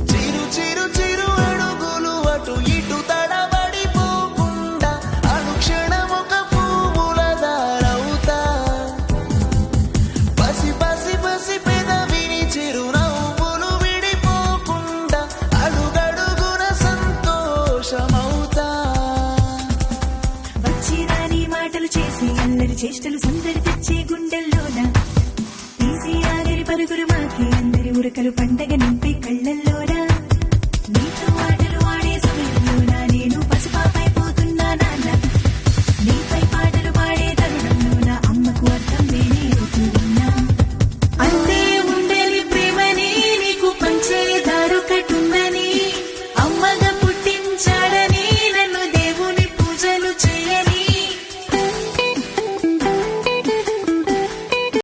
చిరు చిరు చిరు అడుగులు అటు ఇటు తడబడిపోకుండా అనుక్షణం ఒక పువ్వుల దారవుతా. పసి పసి పసి పెదవిని చిరునవ్వులు విడిపోకుండా అడుగడుగున సంతోషమవుతా. వచ్చి రాని మాటలు చేసి అల్లరి చేష్టలు సందడి తెచ్చి